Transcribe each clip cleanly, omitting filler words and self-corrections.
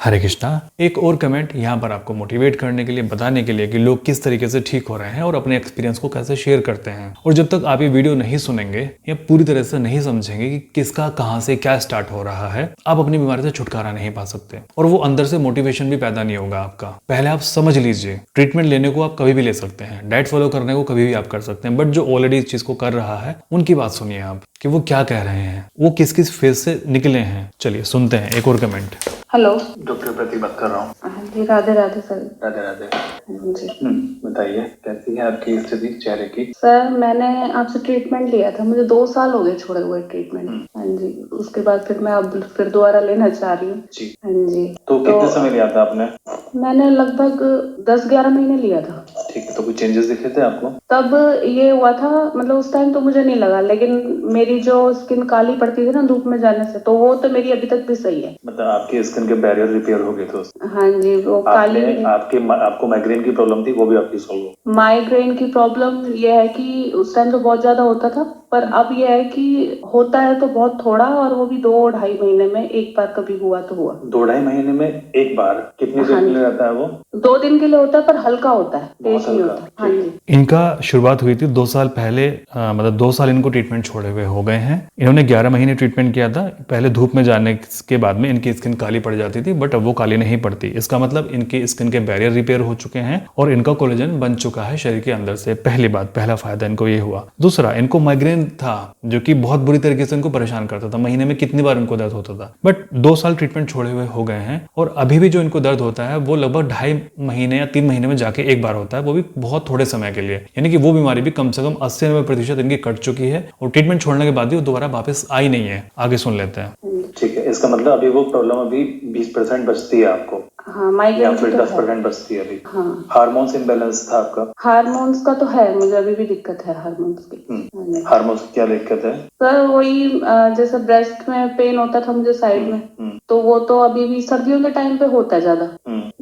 हरे कृष्णा। एक और कमेंट यहाँ पर आपको मोटिवेट करने के लिए, बताने के लिए कि लोग किस तरीके से ठीक हो रहे हैं और अपने एक्सपीरियंस को कैसे शेयर करते हैं। और जब तक आप ये वीडियो नहीं सुनेंगे या पूरी तरह से नहीं समझेंगे कि किसका कहाँ से क्या स्टार्ट हो रहा है, आप अपनी बीमारी से छुटकारा नहीं पा सकते और वो अंदर से मोटिवेशन भी पैदा नहीं होगा आपका। पहले आप समझ लीजिए, ट्रीटमेंट लेने को आप कभी भी ले सकते हैं, डाइट फॉलो करने को कभी भी आप कर सकते हैं, बट जो ऑलरेडी इस चीज को कर रहा है उनकी बात सुनिए आप कि वो क्या कह रहे हैं, वो किस किस फेज से निकले हैं। चलिए सुनते हैं एक और कमेंट। हेलो, डॉक्टर प्रतीक बात कर रहा हूँ। हाँ जी, राधे राधे सर। राधे राधे। जी बताइए कैसी है आपकी स्थिति चेहरे की? सर, मैंने आपसे ट्रीटमेंट लिया था, मुझे 2 साल हो गए छोड़े हुए ट्रीटमेंट। हाँ जी, उसके बाद फिर मैं अब फिर दोबारा लेना चाह रही हूँ जी। हाँ जी। तो कितने समय लिया था आपने? मैंने लगभग 10-11 महीने लिया था। ठीक है, तो कुछ चेंजेस दिखे थे आपको? तब ये हुआ था, मतलब उस टाइम तो मुझे नहीं लगा, लेकिन मेरी जो स्किन काली पड़ती थी ना धूप में जाने से, तो वो तो मेरी अभी तक भी सही है। मतलब आपकी स्किन के बैरियर रिपेयर हो गए थे? हाँ जी, वो काली। आपको माइग्रेन की प्रॉब्लम थी, वो भी आपकी सॉल्व हो? माइग्रेन की प्रॉब्लम ये है कि उस टाइम तो बहुत ज्यादा होता था, पर अब ये है कि होता है तो बहुत थोड़ा, और वो भी 2-2.5 महीने में एक बार कभी हुआ तो हुआ। 2-2.5 महीने में एक बार? कितनी देर के लिए रहता है वो? 2 दिन के लिए होता है, पर हल्का होता है, तेज नहीं होता। हाँ जी। इनका शुरुआत हुई थी 2 साल पहले, मतलब 2 साल इनको ट्रीटमेंट छोड़े हुए हो गए हैं। इन्होंने 11 महीने ट्रीटमेंट किया था। पहले धूप में जाने के बाद में इनकी स्किन काली पड़ जाती थी, बट अब वो काली नहीं पड़ती। इसका मतलब इनकी स्किन के बैरियर रिपेयर हो चुके हैं और इनका कोलेजन बन चुका है शरीर के अंदर से। पहली बात, पहला फायदा इनको ये हुआ। दूसरा, इनको माइग्रेन था जो कि बहुत बुरी तरीके से इनको परेशान करता था। महीने में कितनी बार इनको दर्द होता था, बट 2 साल ट्रीटमेंट छोड़े हुए हो गए हैं और अभी भी जो इनको दर्द होता है वो लगभग 2.5 महीने या 3 महीने में जाके एक बार होता है, वो भी बहुत थोड़े समय के लिए। यानी कि वो बीमारी भी कम से कम 80-90% इनकी कट चुकी है और ट्रीटमेंट छोड़ने के बाद भी वो दोबारा वापस आई नहीं है। आगे सुन लेते हैं। ठीक है, इसका मतलब अभी वो प्रॉब्लम अभी 20% बचती है आपको? हाँ, माइग्रेन फिर तो 10% बचती है अभी? हाँ। हार्मोन्स इम्बैलेंस था आपका? हार्मोन्स का तो है, मुझे अभी भी दिक्कत है हार्मोन्स की। हार्मोन्स की क्या दिक्कत है? सर वही जैसे ब्रेस्ट में पेन होता था मुझे साइड में, तो वो तो अभी भी सर्दियों के टाइम पे होता है ज्यादा।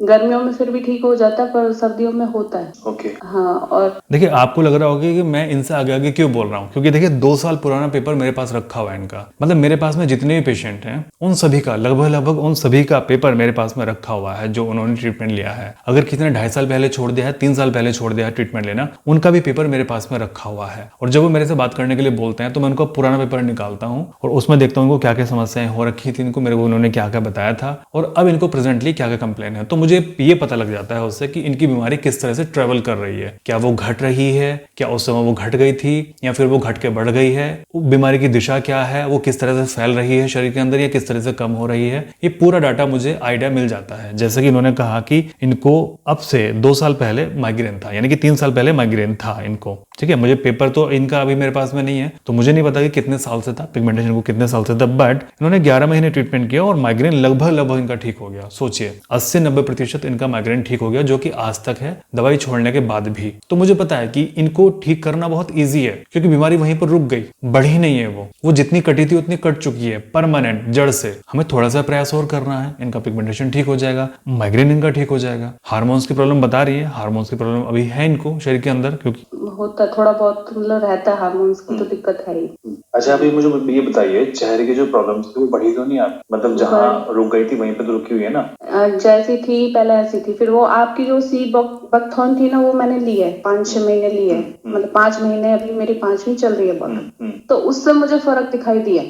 गर्मियों में फिर भी ठीक हो जाता है, पर सर्दियों में होता है। ओके। हाँ। और देखिए, आपको लग रहा होगा कि मैं इनसे आगे आगे क्यों बोल रहा हूँ, क्योंकि देखिए 2 साल पुराना पेपर मेरे पास रखा हुआ है इनका। मतलब मेरे पास में जितने भी पेशेंट हैं उन सभी का लगभग उन सभी का पेपर मेरे पास में रखा हुआ है जो उन्होंने ट्रीटमेंट लिया है। अगर किसी ने 2.5 साल पहले छोड़ दिया है, 3 साल पहले छोड़ दिया है ट्रीटमेंट लेना, उनका भी पेपर मेरे पास में रखा हुआ है। और जब वो मेरे से बात करने के लिए बोलते हैं तो मैं उनका पुराना पेपर निकालता हूँ और उसमें देखता हूँ उनको क्या क्या समस्याएं हो रखी थी, इनको मेरे को उन्होंने क्या क्या बताया था और अब इनको प्रेजेंटली क्या क्या कंप्लेन है। तो मुझे ये पता लग जाता है उससे कि इनकी बीमारी किस तरह से ट्रेवल कर रही है। क्या वो घट रही है, क्या उस समय वो घट गई थी, या फिर वो घट के बढ़ गई है, बीमारी की दिशा क्या है, वो किस तरह से फैल रही है शरीर के अंदर या किस तरह से कम हो रही है। ये पूरा डाटा मुझे आइडिया मिल जाता है। जैसे कि इन्होंने कहा कि इनको अब से 2 साल पहले माइग्रेन था, यानी कि 3 साल पहले माइग्रेन था इनको। ठीक है, मुझे पेपर तो इनका अभी मेरे पास में नहीं है, तो मुझे नहीं पता कि कितने साल से था, पिगमेंटेशन को कितने साल से था, बट इन्होंने 11 महीने ट्रीटमेंट किया और माइग्रेन लगभग इनका ठीक हो गया। सोचिए 80-90% इनका माइग्रेन ठीक हो गया, जो कि आज तक है दवाई छोड़ने के बाद भी। तो मुझे पता है कि इनको ठीक करना बहुत ईजी है, क्योंकि बीमारी वहीं पर रुक गई, बढ़ी नहीं है। वो जितनी कटी थी उतनी कट चुकी है परमानेंट जड़ से। हमें थोड़ा सा प्रयास और करना है, इनका पिगमेंटेशन ठीक हो जाएगा, माइग्रेन इनका ठीक हो जाएगा। हार्मोन्स की प्रॉब्लम बता रही है, हार्मोन्स की प्रॉब्लम अभी है इनको शरीर के अंदर, क्योंकि होता थोड़ा बहुत मतलब रहता है, हार्मोन्स की तो दिक्कत है ही। अच्छा, अभी मुझे ये बताइए, चेहरे की जो प्रॉब्लम थी वो बढ़ी तो नहीं आप? मतलब जहाँ रुक गई थी वहीं पे तो रुकी हुई है ना? जैसी थी पहले ऐसी थी। फिर वो आपकी जो सीबकथॉर्न थी ना, वो मैंने ली है, 5-6 महीने ली है। मतलब 5 महीने, अभी मेरी 5वीं चल रही है बॉटल। तो उससे मुझे फर्क दिखाई दिया,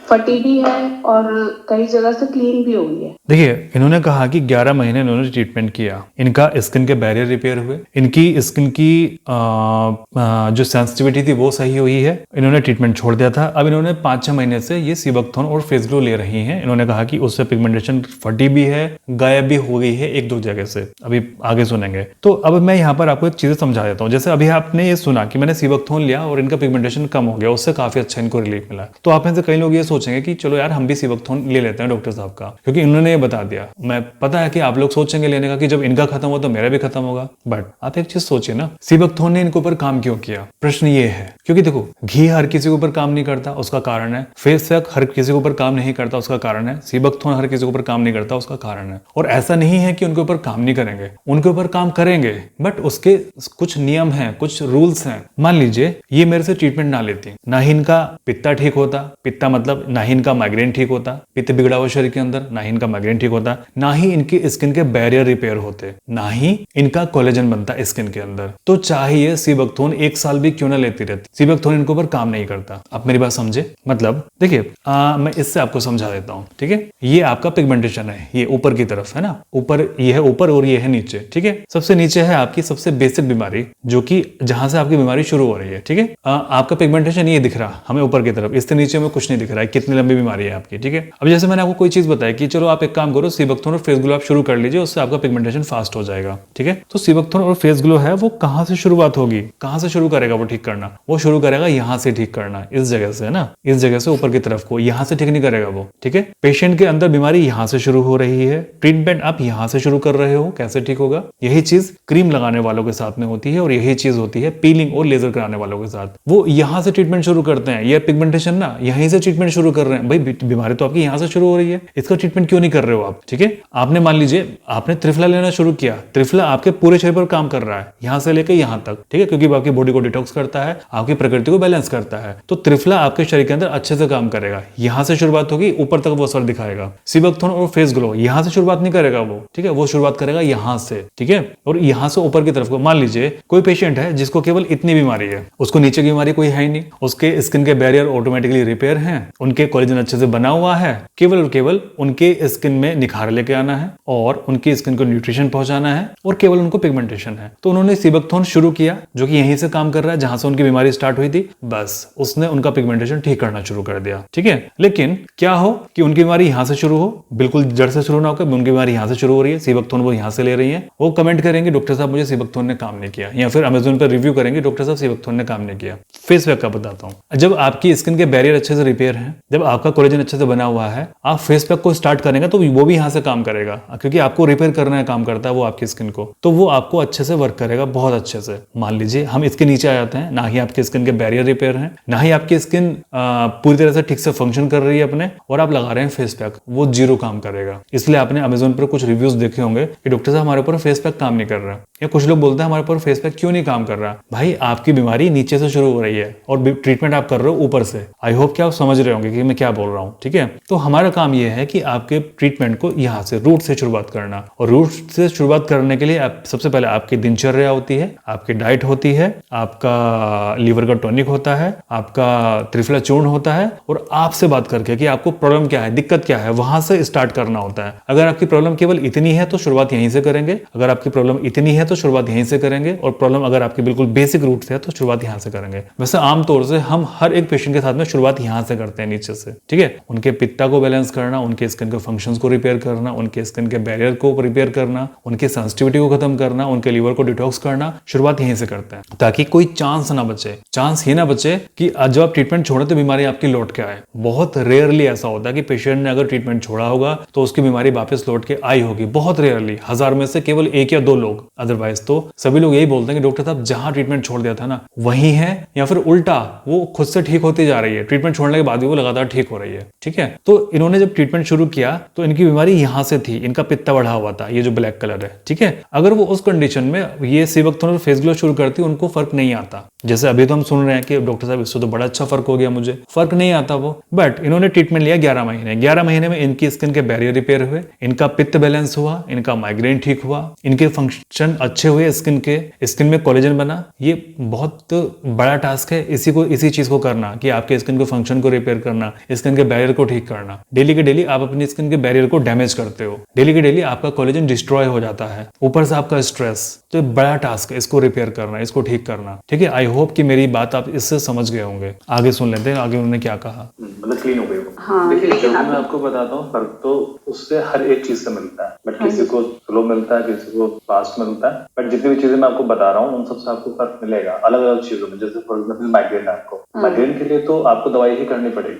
फटी भी है और कई जगह से क्लीन भी हो गई है। देखिए, इन्होंने कहा कि 11 महीने इन्होंने ट्रीटमेंट किया, इनका स्किन के बैरियर रिपेयर हुए, इनकी स्किन की जो सेंसिटिविटी थी वो सही हुई है। इन्होंने ट्रीटमेंट छोड़ दिया था, अब इन्होंने 5-6 महीने से ये सीबकथॉर्न और फेस ग्लो ले रही हैं। इन्होंने कहा कि उससे पिगमेंटेशन फटी भी है, गायब भी हो गई है 1-2 जगह से। अभी आगे सुनेंगे। तो अब मैं यहाँ पर आपको एक चीज समझा देता हूँ। जैसे अभी आपने ये सुना कि मैंने सीबकथॉर्न लिया और इनका पिगमेंटेशन कम हो गया, उससे काफी अच्छा इनको रिलीफ मिला। तो आप में से कई लोग ये सोचेंगे कि चलो यार हम भी सीबकथॉर्न ले लेते हैं डॉक्टर साहब का, क्योंकि इन्होंने ये बता दिया। मैं पता है कि आप लोग सोचेंगे लेने का कि जब इनका खत्म हो तो मेरा भी खत्म होगा, बट आप एक चीज सोचिए ना, सीबकथॉर्न ने इनके ऊपर काम क्यों किया? प्रश्न ये है क्योंकि देखो, घी हर किसी के ऊपर काम नहीं करता, उसका कारण है। फेस पैक हर किसी के ऊपर काम नहीं करता, उसका कारण है। सीबकथॉर्न हर किसी के ऊपर काम नहीं करता, उसका कारण है। और ऐसा नहीं है कि उनके ऊपर काम नहीं करेंगे, उनके ऊपर काम करेंगे, बट उसके कुछ नियम हैं, कुछ रूल्स हैं। मान लीजिए ये मेरे से ट्रीटमेंट ना लेती, ना ही इनका पित्ता ठीक होता। पित्ता मतलब ना ही इनका माइग्रेन ठीक होता, पित्त बिगड़ा हुआ शरीर के अंदर, ना ही इनका माइग्रेन ठीक होता, ना ही इनकी स्किन के बैरियर रिपेयर होते, ना ही इनका कोलेजन बनता स्किन के अंदर। तो चाहिए सीबकथोर्न 1 साल भी क्यों ना लेती रहती, सीबकथोर्न इनके ऊपर काम नहीं करता। आप मेरी बात समझे? मतलब देखिए मैं इससे आपको समझा देता हूँ, ठीक है। ये आपका पिगमेंटेशन है, ये ऊपर की तरफ है ना, ऊपर ये है ऊपर और ये है नीचे, ठीक है। सबसे नीचे है आपकी सबसे बेसिक बीमारी, जो कि जहां से आपकी बीमारी शुरू हो रही है, ठीक है। आपका पिगमेंटेशन ये दिख रहा हमें ऊपर की तरफ, इससे नीचे में कुछ नहीं दिख रहा है, कितनी लंबी बीमारी है आपकी, ठीक है। अब जैसे मैंने आपको कोई चीज बताई कि चलो आप एक काम करो, सीबकथोर्न और फेस ग्लो आप शुरू कर लीजिए, उससे आपका पिगमेंटेशन फास्ट हो जाएगा, ठीक है। तो सीबकथोर्न और फेस ग्लो है वो कहां से शुरुआत होगी, कहां से शुरू करेगा वो ठीक करना? वो शुरू करेगा यहां से ठीक करना, इस जगह से, है ना, इस जगह से ऊपर की तरफ को, यहां से ठीक नहीं करेगा वो, ठीक है। पेशेंट के अंदर बीमारी यहां से शुरू हो रही है, ट्रीटमेंट आप यहां से शुरू कर रहे हो, कैसे ठीक होगा? यही चीज क्रीम लगाने वालों के साथ में होती है और यही चीज होती है पीलिंग और लेजर कराने वालों के साथ। वो यहां से ट्रीटमेंट शुरू करते हैं, ये पिगमेंटेशन ना यहीं से ट्रीटमेंट शुरू कर रहे हैं। भाई बीमारी तो आपकी यहां से शुरू हो रही है, इसका ट्रीटमेंट क्यों नहीं कर रहे हो आप, ठीक है। आपने मान लीजिए आपने त्रिफला लेना शुरू किया, त्रिफला आपके पूरे शरीर पर काम कर रहा है, यहां से लेकर यहां तक, ठीक है, क्योंकि वो आपकी बॉडी को डिटॉक्स करता है, आपकी प्रकृति को बैलेंस करता है। तो त्रिफला आपके शरीर के अंदर अच्छे से काम करेगा। यहां से शुरुआत होगी, ऊपर तक वो असर दिखाएगा। सीबकथोर्न और फेस ग्लो यहां से शुरुआत नहीं करेगा वो, ठीक है, वो शुरुआत करेगा यहां से, ठीक है, और यहां से ऊपर की तरफ को। मान लीजिए कोई पेशेंट है जिसको केवल इतनी बीमारी है, उसको नीचे की बीमारी कोई है ही नहीं, उसके स्किन के बैरियर ऑटोमेटिकली रिपेयर हैं, उनके कोलेजन अच्छे से बना हुआ है, केवल और केवल उनके स्किन में निखार लेके आना है और उनकी स्किन को न्यूट्रिशन पहुंचाना है और केवल उनको पिगमेंटेशन है। तो उन्होंने सीबकथोर्न शुरू किया, जो कि यहीं से काम कर रहा है जहां से उनकी बीमारी स्टार्ट हुई थी, बस उसने उनका पिगमेंटेशन ठीक करना शुरू कर दिया, ठीक है। लेकिन क्या हो कि उनकी बीमारी यहां से शुरू हो, बिल्कुल जड़ से शुरू ना होकर उनकी बीमारी यहां से शुरू हो रही है, सीबकथोर्न वो यहां से ले रही है, वो कमेंट करेंगे डॉक्टर साहब मुझे सीबकथोर्न ने काम नहीं किया, या फिर अमेज़न पर रिव्यू करेंगे डॉक्टर साहब सीबकथोर्न ने काम नहीं किया। फेस पैक का बताता हूं, जब आपकी स्किन के बैरियर अच्छे से रिपेयर है, जब आपका कोलेजन अच्छे से बना हुआ है, आप फेस पैक को स्टार्ट करेंगे तो वो भी यहां से काम करेगा, क्योंकि आपको रिपेयर करना है, काम करता है वो आपकी स्किन को, तो वो आपको अच्छे से वर्क करेगा, बहुत अच्छे से। मान लीजिए हम इसके नीचे आ जाते हैं, ना ही आपकी स्किन के बैरियर रिपेयर है, ना ही आपकी स्किन पूरी तरह से ठीक से फंक्शन कर रही है अपने, और आप लगा रहे हैं फेस पैक, वो जीरो काम करेगा। इसलिए आपने अमेज़न पर कुछ रिव्यूज देखे होंगे कि डॉक्टर साहब हमारे ऊपर फेस पैक काम नहीं कर रहा, या कुछ लोग बोलते हैं हमारे ऊपर फेस पैक क्यों नहीं काम कर रहा। भाई आपकी बीमारी नीचे से शुरू हो रही है और ट्रीटमेंट आप कर रहे हो ऊपर से। आई होप कि आप समझ रहे होंगे कि मैं क्या बोल रहा हूँ, ठीक है। तो हमारा काम यह है कि आपके ट्रीटमेंट को यहाँ से रूट से शुरुआत करना, और रूट से शुरुआत करने के लिए आप सबसे पहले आपकी दिनचर्या होती है, आपकी डाइट होती है, आपका लीवर का टॉनिक होता है, आपका त्रिफला चूर्ण होता है, और आपसे बात करके कि आपको प्रॉब्लम क्या है, दिक्कत क्या है, वहां से स्टार्ट करना होता है। अगर आपकी प्रॉब्लम केवल इतनी है तो शुरुआत यहीं से करेंगे, अगर आपकी प्रॉब्लम इतनी है तो शुरुआत यहीं से करेंगे, और प्रॉब्लम अगर आपकी बिल्कुल बेसिक रूट से है तो शुरुआत यहां से करेंगे। वैसे आमतौर से हम हर एक पेशेंट के साथ में शुरुआत यहां से करते हैं, नीचे से, ठीक है। उनके पित्ता को बैलेंस करना, उनके स्किन के फंक्शंस को रिपेयर करना, उनके स्किन के बैरियर को रिपेयर करना, उनकी सेंसिटिविटी को खत्म करना, उनके लीवर को डिटॉक्स करना, शुरुआत यहीं से करते हैं, ताकि कोई चांस ना बचे। चांस ही ना बचे कि जब आप ट्रीटमेंट छोड़े तो बीमारी आपकी लौट के आए। बहुत रेयरली ऐसा होता है कि पेशेंट ने अगर ट्रीटमेंट छोड़ा होगा तो उसकी बीमारी वापस लौट के आई होगी, बहुत रेयरली, 1000 में से केवल 1 या 2 लोग। अदरवाइज तो सभी लोग यही बोलते हैं कि डॉक्टर साहब जहां ट्रीटमेंट छोड़ दिया था ना वही है, या फिर उल्टा वो खुद से ठीक होती जा रही है, ट्रीटमेंट छोड़ने के बाद भी वो लगातार ठीक हो रही है, ठीक है। तो इन्होंने जब ट्रीटमेंट शुरू किया तो इनकी बीमारी यहां से थी, इनका पित्ता बढ़ा हुआ था, ये जो ब्लैक कलर है, ठीक है। अगर वो उस कंडीशन में ये सीबकथोर्न और फेस ग्लो शुरू करती, उनको फर्क नहीं आता। जैसे अभी तो हम सुन रहे हैं कि डॉक्टर साहब इससे तो बड़ा अच्छा फर्क हो गया, मुझे फर्क नहीं आता वो, बट इन्होंने ट्रीटमेंट लिया 11 महीने। 11 महीने में इनकी स्किन के बैरियर रिपेयर हुए, इनका पित्त बैलेंस हुआ, इनका माइग्रेन ठीक हुआ, इनके फंक्शन अच्छे हुए, स्किन में कोलेजन बना। ये बहुत बड़ा टास्क है इसी चीज को करना, कि आपके स्किन के फंक्शन को रिपेयर करना, स्किन के बैरियर को ठीक करना। डेली के डेली आप अपनी स्किन के बैरियर को डैमेज करते हो, डेली के डेली आपका कोलेजन डिस्ट्रॉय हो जाता है, ऊपर से आपका स्ट्रेस, तो बड़ा टास्क है इसको रिपेयर करना, इसको ठीक करना, ठीक है। आई होप कि मेरी बात आप इससे समझ गए होंगे। आगे सुन लेते हैं आगे उन्होंने क्या कहा। मतलब क्लीन हो गई वो। हाँ, देखिए लेकिन जो मैं आपको बताता हूँ फर्क तो उससे हर एक चीज से मिलता है, बट किसी को स्लो मिलता है, किसी को फास्ट मिलता है, बट जितनी भी चीजें मैं आपको बता रहा हूँ उन सबसे आपको फर्क मिलेगा अलग अलग चीजों में। जैसे फॉर एग्जाम्पल माइग्रेन है, आपको माइग्रेन के लिए तो आपको दवाई ही करनी पड़ेगी,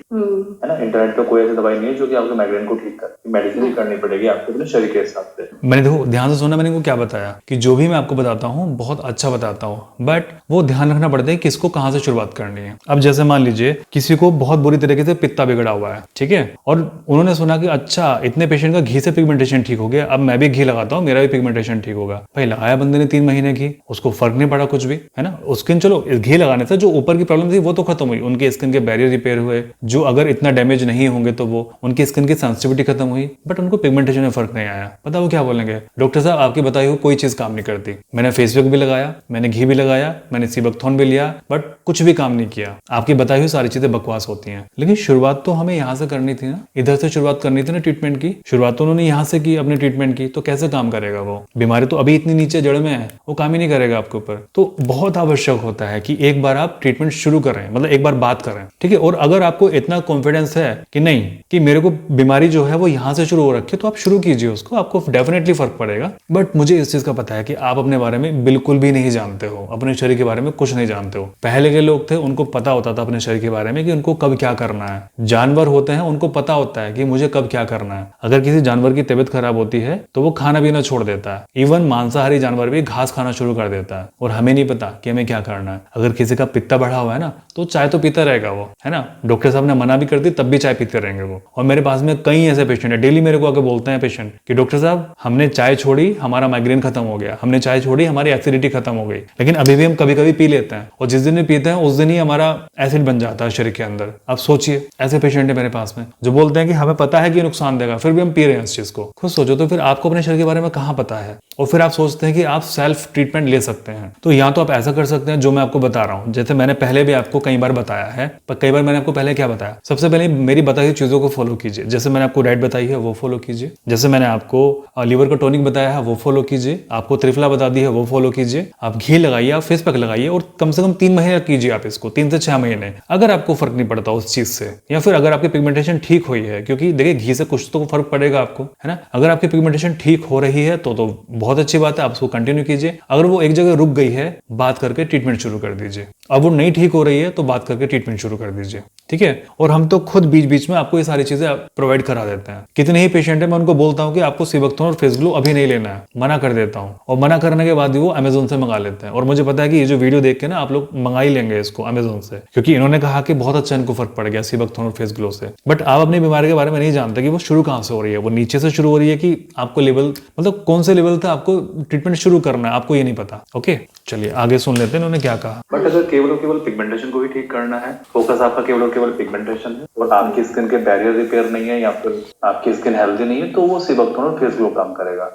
है ना। इंटरनेट पे कोई ऐसी दवाई नहीं है जो कि आपके माइग्रेन को ठीक करे, मेडिसिन ही करनी पड़ेगी आपको अपने शरीर के हिसाब से। मैंने देखो ध्यान से सुना, मैंने को क्या बताया कि जो भी मैं आपको बताता हूँ बहुत अच्छा बताता हूँ, बट वो ध्यान रखना पड़ता है किसको कहाँ से शुरुआत करनी है। अब जैसे मान लीजिए किसी को बहुत बुरी तरीके से पित्ता बिगड़ा हुआ है, ठीक है, और उन्होंने सुना कि अच्छा इतने पेशेंट का घी से पिगमेंटेशन ठीक हो गया, अब मैं भी घी लगाता हूँ, मेरा भी पिगमेंटेशन ठीक होगा। भाई लगाया बंदे ने 3 महीने घी, उसको फर्क नहीं पड़ा कुछ भी, है ना। स्किन चलो घी लगाने से जो ऊपर की प्रॉब्लम थी वो तो खत्म हुई, उनके स्किन के बैरियर रिपेयर हुए, जो अगर इतना डैमेज नहीं होंगे तो वो उनकी स्किन की सेंसिटिविटी खत्म हुई, बट उनको पिगमेंटेशन में फर्क नहीं आया। पता वो क्या बोलेंगे, डॉक्टर साहब आपकी बताई हुई कोई चीज काम नहीं करती, मैंने फेसबैक भी लगाया, मैंने घी भी लगाया, मैंने सीबकथॉर्न भी लिया, बट कुछ भी काम नहीं किया, आपकी बताई हुई सारी चीजें बकवास होती हैं। लेकिन शुरुआत तो हमें यहाँ से करनी थी ना, इधर से शुरुआत करनी थी ना ट्रीटमेंट की। शुरुआत तो उन्होंने यहाँ से की अपने ट्रीटमेंट की, तो कैसे काम करेगा वो? बीमारी तो अभी इतनी नीचे जड़ में है, वो काम ही नहीं करेगा आपके ऊपर। तो बहुत आवश्यक होता है कि एक बार आप ट्रीटमेंट शुरू करें, मतलब एक बार बात करें, ठीक है। और अगर आपको इतना कॉन्फिडेंस है कि नहीं कि मेरे को बीमारी जो है वो यहाँ से शुरू हो रखी है, तो आप शुरू कीजिए उसको, आपको डेफिनेटली फर्क पड़ेगा। बट मुझे इस चीज का पता है कि आप अपने बारे में बिल्कुल भी नहीं जानते हो, अपने शरीर के बारे में कुछ नहीं जानते हो। पहले के लोग थे, उनको पता होता था अपने शरीर के बारे में कि उनको कब क्या करना है। जानवर होते हैं, उनको पता होता है कि मुझे कब क्या करना है। अगर किसी जानवर की तबीयत खराब होती है तो वो खाना पीना छोड़ देता है, इवन मांसाहारी जानवर भी घास खाना शुरू कर देता है, और हमें नहीं पता कि हमें क्या करना है। अगर किसी का पित्ता बढ़ा हुआ है ना, तो चाय तो पीता रहेगा वो, है ना। डॉक्टर साहब ने मना भी कर दी तब भी चाय पीते रहेंगे वो। और मेरे पास में कई ऐसे पेशेंट है, डेली मेरे को आके बोलते हैं पेशेंट कि डॉक्टर साहब हमने चाय छोड़ी, हमारा माइग्रेन खत्म हो गया, हमने चाय छोड़ी, हमारी एसिडिटी खत्म हो गई, लेकिन अभी भी हम कभी कभी पी लेते हैं, और जिस दिन भी पीते हैं उस दिन ही हमारा एसिड बन जाता है शरीर के अंदर। आप सोचिए, ऐसे पेशेंट है मेरे पास में जो बोलते हैं कि हमें पता है कि नुकसान देगा, फिर भी हम पी रहे हैं इस चीज को। खुद सोचो तो फिर आपको अपने शरीर के बारे में कहाँ पता है, और फिर आप सोचते हैं कि आप सेल्फ ट्रीटमेंट ले सकते हैं। तो यहाँ तो आप ऐसा कर सकते हैं जो मैं आपको बता रहा हूँ, जैसे मैंने पहले भी आपको कई बार बताया है। पर कई बार मैंने आपको पहले क्या बताया, सबसे पहले मेरी बताई हुई चीजों को फॉलो कीजिए। जैसे मैंने आपको डाइट बताई है वो फॉलो कीजिए, जैसे मैंने आपको लीवर का टॉनिक बताया है वो फॉलो कीजिए, आपको त्रिफला बता दी है वो फॉलो कीजिए, आप घी लगाइए, आप फेस पैक लगाइए, और कम से कम 3 महीने कीजिए आप इसको, 3 से 6 महीने। अगर आपको फर्क नहीं पड़ता उस चीज से, या फिर अगर आपकी पिगमेंटेशन ठीक हुई है, क्योंकि देखिए घी से कुछ तो फर्क पड़ेगा आपको, है ना। अगर आपकी पिगमेंटेशन ठीक हो रही है तो बहुत अच्छी बात है, आप उसको कंटिन्यू कीजिए। अगर वो एक जगह रुक गई है, बात करके ट्रीटमेंट शुरू कर दीजिए। अब वो नहीं ठीक हो रही है तो बात करके ट्रीटमेंट शुरू कर दीजिए, ठीक है। और हम तो खुद बीच बीच में आपको ये सारी चीजें प्रोवाइड करा देते हैं। कितने ही पेशेंट है, मैं उनको बोलता हूँ कि आपको सीबकथॉर्न और फेस ग्लो अभी नहीं लेना है, मना कर देता हूँ, और मना करने के बाद भी वो अमेजोन से मंगा लेते हैं। और मुझे पता है कि ये जो वीडियो देख के ना आप लोग मंगा ही लेंगे इसको अमेजोन से, क्योंकि इन्होंने कहा कि बहुत अच्छा इनको फर्क पड़ गया सीबकथॉर्न और फेस ग्लो से। बट आप अपनी बीमारी के बारे में नहीं जानते कि वो शुरू कहाँ से हो रही है, वो नीचे से शुरू हो रही है कि आपको लेवल, मतलब कौन से लेवल था आपको ट्रीटमेंट शुरू करना है, आपको ये नहीं पता। ओके, चलिए आगे सुन लेते हैं इन्होंने क्या कहा। बट अगर केवल पिगमेंटेशन को भी ठीक करना है, फोकस आपका केवल पिगमेंटेशन है, और आपकी स्किन के बैरियर रिपेयर नहीं है, या फिर आपकी स्किन हेल्दी नहीं है, तो वो सीबकथॉर्न और फेस ग्लो काम करेगा।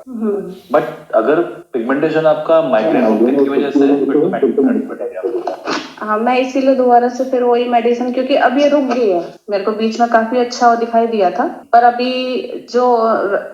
बट अगर पिगमेंटेशन आपका माइग्रेन की वजह से हाँ, मैं इसीलिए दोबारा से फिर वही मेडिसिन, क्योंकि अब ये रुक गई है। मेरे को बीच में काफी अच्छा दिखाई दिया था, पर अभी जो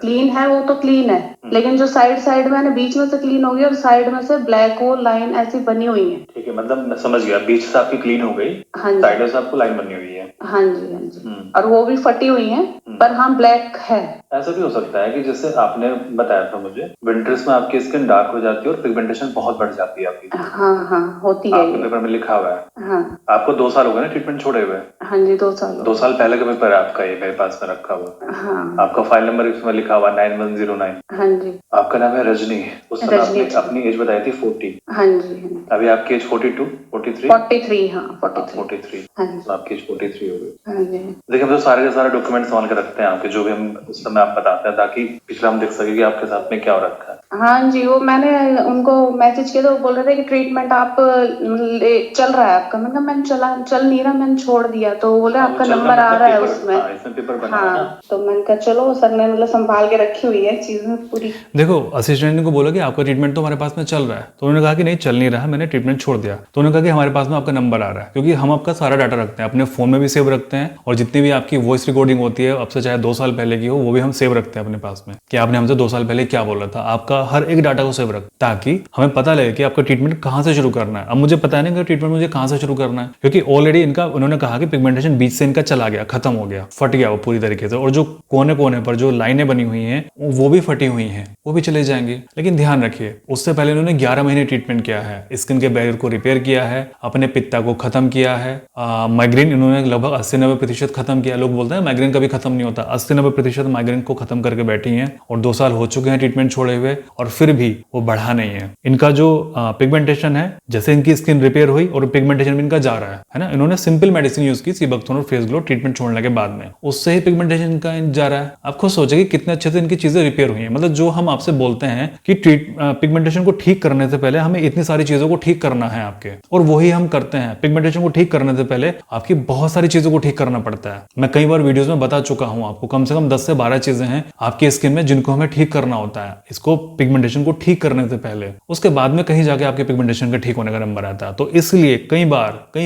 क्लीन है वो तो क्लीन है, लेकिन जो साइड में है ना, बीच में से क्लीन हो गई और साइड में से ब्लैक हो लाइन ऐसी बनी हुई है। ठीक है, मतलब मैं समझ गया, बीच से आपकी क्लीन हो गई, हाँ जी, साइड से आपको लाइन बनी हुई है। हाँ जी, हाँ जी, और वो भी फटी हुई है, पर हाँ ब्लैक है। ऐसा भी हो सकता है कि जैसे आपने बताया था मुझे, विंटर्स में आपकी स्किन डार्क हो जाती है और पिगमेंटेशन बहुत बढ़ जाती है आपकी। हाँ हाँ, होती है आपके ये। पेपर में लिखा हुआ है। हाँ आपको 2 साल हो गए ना ट्रीटमेंट छोड़े हुए? हाँ जी, 2 साल। 2 साल पहले का पेपर है आपका, ये मेरे पास में रखा हुआ। हाँ आपका फाइल नंबर इसमें लिखा हुआ 9109। हाँ जी, आपका नाम है रजनी। उस समय आपने अपनी एज बताई थी 40। हाँ जी, अभी आपकी एज 42, 43? 43, हाँ 43। हाँ जी, तो आपकी एज 43 हो गई। हाँ जी। देखिए, हम तो सारे के सारे डॉक्यूमेंट संभाल के रखते हैं आपके, जो भी हम उस समय आप बताते हैं, ताकि पिछला हम देख सके कि आपके साथ में क्या हो रखा है। हाँ जी, वो मैंने उनको मैसेज किया तो वो बोल रहे थे कि ट्रीटमेंट आप चल रहा है आपका। मैंने कहा मैंने चल नहीं रहा, मैंने छोड़ दिया। तो बोले आपका नंबर आ रहा है उसमें। इसमें पेपर बना है ना। हाँ, तो मैंने कहा चलो, सर ने मतलब संभाल के रखी हुई है चीजें पूरी। देखो, असिस्टेंट को बोला कि आपका ट्रीटमेंट तो हमारे पास में चल रहा है, तो उन्होंने कहा कि नहीं चल नहीं रहा, मैंने ट्रीटमेंट छोड़ दिया। तो उन्होंने कहा कि हमारे पास में आपका नंबर आ रहा है, क्योंकि हम आपका सारा डाटा रखते हैं, अपने फोन में भी सेव रखते हैं, और जितनी भी आपकी वॉइस रिकॉर्डिंग होती है अब से चाहे 2 साल पहले की हो, वो भी हम सेव रखते हैं अपने पास में, कि आपने हमसे 2 साल पहले क्या बोला था। आपका हर एक डाटा को सेव रख, ताकि हमें पता लगे कि आपका ट्रीटमेंट कहाँ से शुरू करना है। अब मुझे पता नहीं कि ट्रीटमेंट मुझे कहाँ से शुरू करना है, क्योंकि ऑलरेडी इनका, उन्होंने कहा कि पिगमेंटेशन बीच से इनका चला गया, खत्म हो गया, फट गया वो पूरी तरीके से, और जो कोने कोने पर जो लाइनें बनी हुई हैं वो भी फटी हुई हैं, वो भी चले जाएंगे। लेकिन ध्यान रखिए, उससे पहले उन्होंने 11 महीने ट्रीटमेंट किया है, स्किन के बैरियर को रिपेयर किया है, अपने पित्ता को खत्म किया है, माइग्रेन इन्होंने लगभग 80-90% खत्म किया। लोग बोलते हैं माइग्रेन कभी खत्म नहीं होता, 80-90% माइग्रेन को खत्म करके बैठी हैं, और 2 साल हो चुके हैं ट्रीटमेंट छोड़े हुए, और फिर भी वो बढ़ा नहीं है। इनका जो पिगमेंटेशन है, जैसे इनकी स्किन रिपेयर हुई और पिगमेंटेशन भी इनका जा रहा है ना। इन्होंने सिंपल मेडिसिन यूज की सीबकथॉर्न और फेस ग्लो ट्रीटमेंट छोड़ने के बाद में, उससे ही पिगमेंटेशन इनका जा रहा है। आप खुद सोचिए कि कितने अच्छे से इनकी चीजें रिपेयर हुई है। मतलब जो हम आपसे बोलते हैं कि पिगमेंटेशन को ठीक करने से पहले हमें इतनी सारी चीजों को ठीक करना है आपके, और वही हम करते हैं। पिगमेंटेशन को ठीक करने से पहले आपकी बहुत सारी चीजों को ठीक करना पड़ता है। मैं कई बार वीडियोस में बता चुका हूं आपको, कम से कम 10 से 12 चीजें हैं आपकी स्किन में जिनको हमें ठीक करना होता है, इसको पिगमेंटेशन को ठीक करने से पहले। उसके बाद में कहीं जाके आपके पिगमेंटेशन का ठीक होने का नंबर आता है। तो इसलिए कई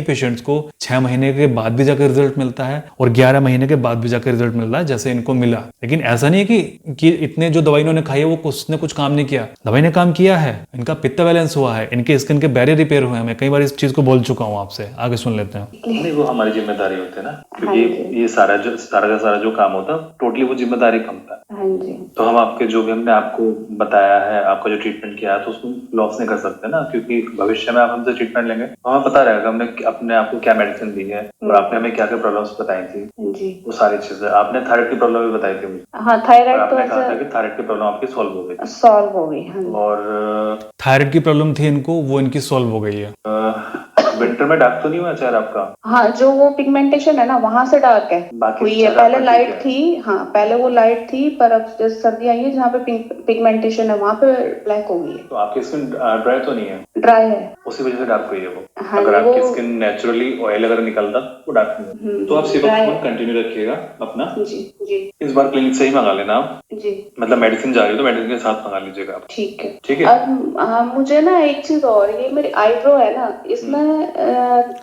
पेशेंट्स को 6 महीने के बाद भी जाकर रिजल्ट मिलता है और 11 महीने के बाद भी जाकर रिजल्ट मिलता है, जैसे इनको मिला। लेकिन ऐसा नहीं है कि इतने जो दवाई इन्होंने खाई है वो कुछ काम नहीं किया। दवाई ने काम किया है, इनका पित्त बैलेंस हुआ है, इनके स्किन के बैरियर रिपेयर हुए हैं। मैं कई बार इस चीज को बोल चुका हूँ आपसे। आगे सुन लेते हैं। नहीं, वो हमारी जिम्मेदारी होती है ना, क्योंकि ये सारा का सारा जो काम होता है टोटली वो जिम्मेदारी का होता है। हाँ जी। तो हम आपके जो भी हमने आपको बताया है, आपका जो ट्रीटमेंट किया है, तो उसको लॉस नहीं कर सकते ना, क्योंकि भविष्य में आप हमसे ट्रीटमेंट लेंगे तो हमें पता रहेगा हमने अपने आपको क्या मेडिसिन दी है और आपने हमें क्या क्या प्रॉब्लम्स बताई थी जी। वो सारी चीजें। आपने थायराइड की प्रॉब्लम भी बताई थी मुझे। हाँ, थायराइड तो आपने कहा था कि थायराइड की प्रॉब्लम आपकी सॉल्व हो गई। सॉल्व हो गई। हाँ। और थायराइड की प्रॉब्लम थी इनको, वो इनकी सॉल्व हो गई है। विंटर में डार्क तो नहीं हुआ चेहरा आपका? हाँ, जो वो पिगमेंटेशन है ना वहां से डार्क है, बाकी हुई है। चेहरा पहले आपका लाइट ठीक है। थी। हाँ, पहले वो लाइट थी, पर अब जैसे सर्दी आई है जहाँ पे पिगमेंटेशन है वहां पे ब्लैक हो गई है। तो आपकी स्किन ड्राई तो नहीं है? ड्राई है। उसी वजह से डार्क हुई है वो। हाँ, अगर आपकी वो- स्किन नेचुरली ऑयल अगर निकलता तो डार्क नहीं है। तो आप सीबकथॉर्न कंटिन्यू रखिएगा अपना। जी जी इस बार क्लिनिक से ही मंगा लेना आप, जी। मतलब मेडिसिन जा रही हो तो मेडिसिन के साथ मंगा लीजिएगा आप। ठीक है। ठीक है। और मुझे ना एक चीज और, ये मेरी आईब्रो है ना, इसमें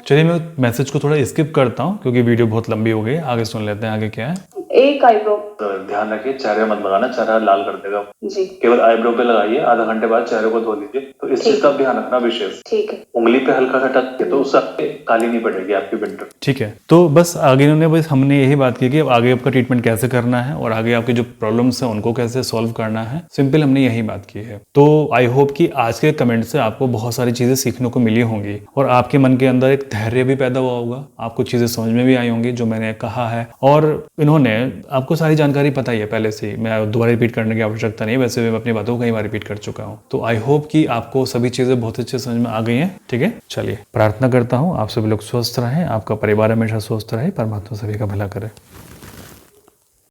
चलिए मैं मैसेज को थोड़ा स्किप करता हूँ क्योंकि वीडियो बहुत लंबी हो गई। आगे सुन लेते हैं आगे क्या है। एक आईब्रो। तो ध्यान रखिए, चेहरे मत लगाना, चेहरा लाल कर देगा। जी। केवल आईब्रो पे लगाइए, आधा घंटे बाद चेहरे को धो लीजिए। तो इस चीज का ध्यान रखना विशेष। ठीक है। उंगली पे हल्का सा टच के तो उससे काली नहीं पड़ेगी आपकी विंटर। ठीक है। तो बस आगे हमने यही बात की कि अब आगे आपका ट्रीटमेंट कैसे करना है और आगे आपके जो प्रॉब्लम्स हैं उनको कैसे सॉल्व करना है। सिंपल हमने यही बात की है। तो आई होप कि आज के कमेंट से आपको बहुत सारी चीजें सीखने को मिली होंगी और आपके मन के अंदर एक धैर्य भी पैदा हुआ होगा। आपको चीजें समझ में भी आई होंगी जो मैंने कहा है, और इन्होंने आपको सारी जानकारी पता ही है पहले से ही। मैं दोबारा रिपीट करने की आवश्यकता नहीं है, वैसे मैं अपनी बातों को कई बार रिपीट कर चुका हूँ। तो आई होप कि आपको सभी चीजें बहुत अच्छे समझ में आ गई हैं। ठीक है, चलिए प्रार्थना करता हूँ आप सभी लोग स्वस्थ रहें, आपका परिवार हमेशा स्वस्थ रहे, परमात्मा सभी का भला करे।